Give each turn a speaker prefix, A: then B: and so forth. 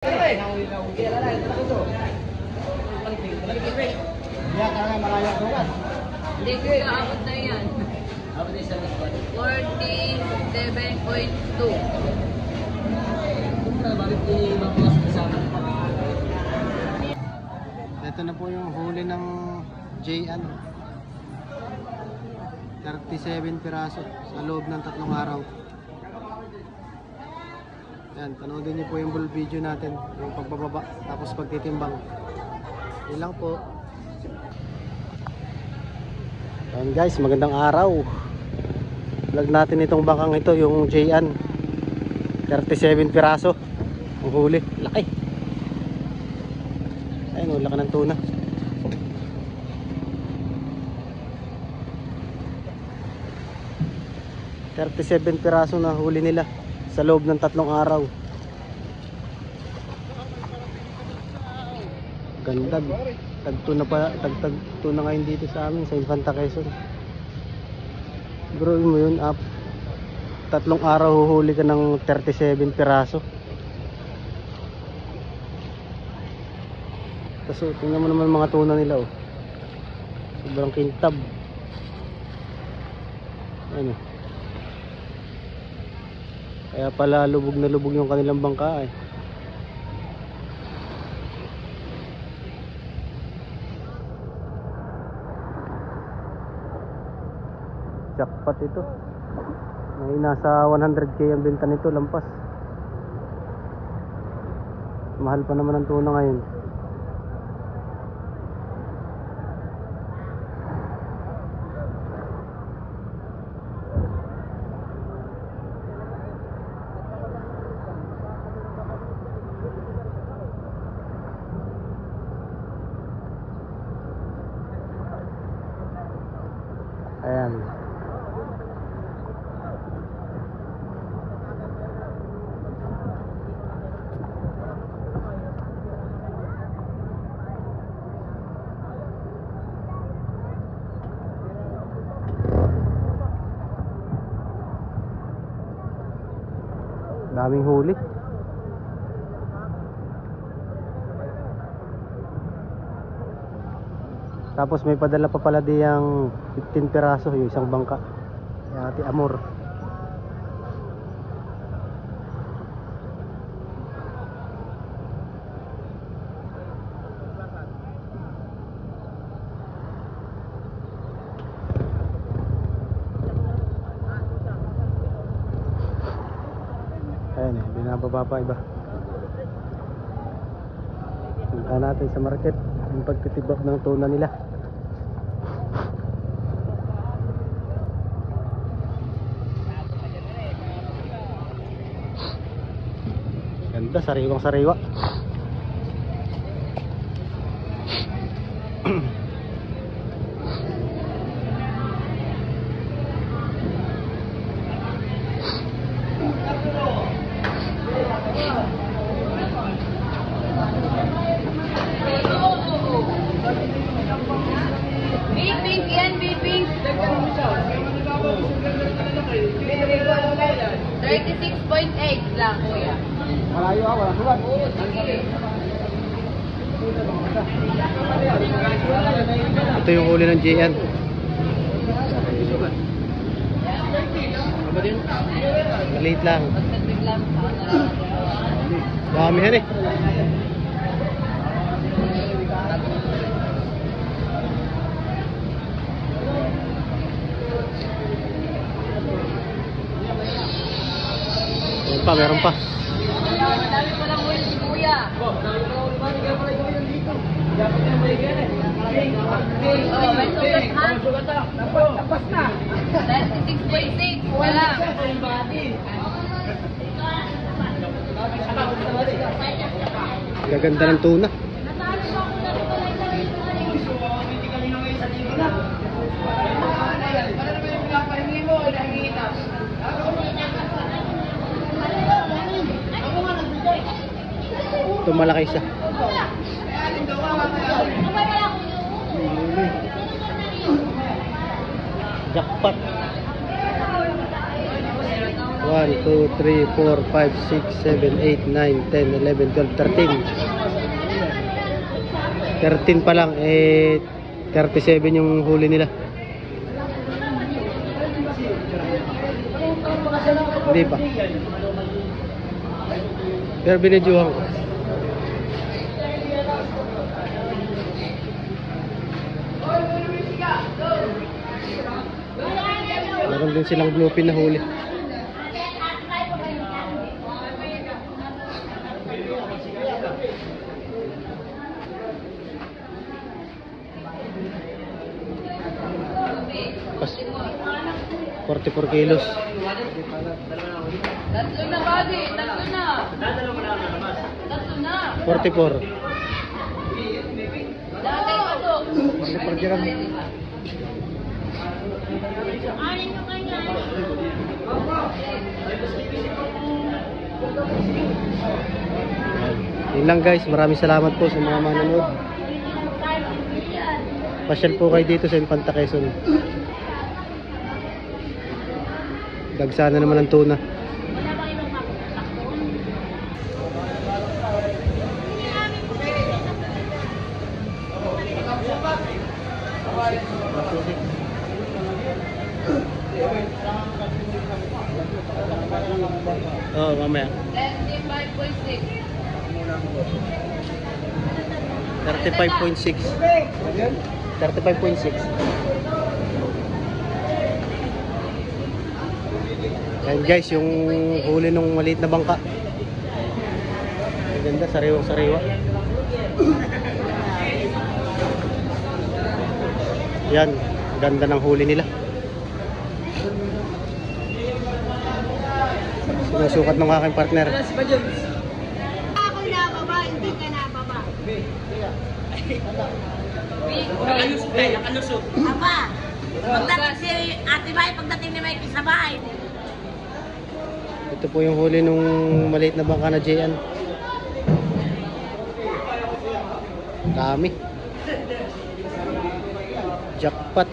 A: Hindi ko aabot na yan. 47.2.
B: Ito na po yung huli ng J.An. 37 piraso sa loob ng 3 araw. Yan, panoodin niyo po yung full video natin, yung pagbababa tapos pagtitimbang. Yun lang po. Yan guys, magandang araw. Vlog natin itong bangkang ito, yung J.An. 37 piraso ang huli, laki. Ayun, laki ng tuna. $37 piraso na huli nila sa loob ng 3 araw. Ganda. Tagtuna ngayon dito sa amin sa Infanta Quezon. Bro mo yun, 3 araw huhuli ka ng 37 piraso. Kasi tingnan mo naman mga tuna nila, oh. Sobrang kintab. Ano? Kaya pala lubog na lubog yung kanilang bangka, eh. Jackpot ito. May nasa 100k ang benta nito, lampas. Mahal pa naman ang tuna ngayon. Ayan. Daming huli. Tapos may padala pa pala diyang 15 piraso yung isang bangka. Yung Ate Amor. Ayan, binababa pa iba. Punta natin sa market yung pagtitibak ng tuna nila. Ganda, sariwang sariwa.
A: Big yan, big. 36.8 lang, kuya.
B: Malayo wala sulat.
A: Oo, sige.
B: Ito yung huli ng J.An. Maliit lang. Damihan eh. Meron pa.
A: Madami pa lang ulit si kuya. Oh, may sugat ha? Tapos na. 36.6. Wala.
B: Gaganda ng tuna. Ito malaki siya. Jackpot. 1, 2, 3, 4, 5, 6, 7, 8, 9, 10, 11, 12, 13. 13 pa lang, 37 yung huli nila. Hindi pa. Pero binidyohan ko. Meron din silang bluefin na huli. Pas 44 kilos.
A: Tatlo na, buddy. Tatlo na. Tatlo na.
B: 44.
A: Dati ito.
B: 44 gram. Yun lang guys, maraming salamat po sa mga manonood. Pasyal po kayo dito sa Infanta Quezon. Dagsana naman ang tuna. Oo, mamaya.
A: 35.6.
B: 35.6. 35.6. Ayan guys, yung huli nung maliit na bangka. Ang ganda, sariwang sariwa. Yan, ganda ng huli nila. Sinusukat ng aking partner.
C: Ako nababa, hindi ka nababa.
D: Nakalusot tayo, nakalusot.
C: Aba, pagdating si Ate Bay, pagdating ni Mike sa bahay.
B: Ito po yung huli nung maliit na bangka na JN. Dami. Jackpot.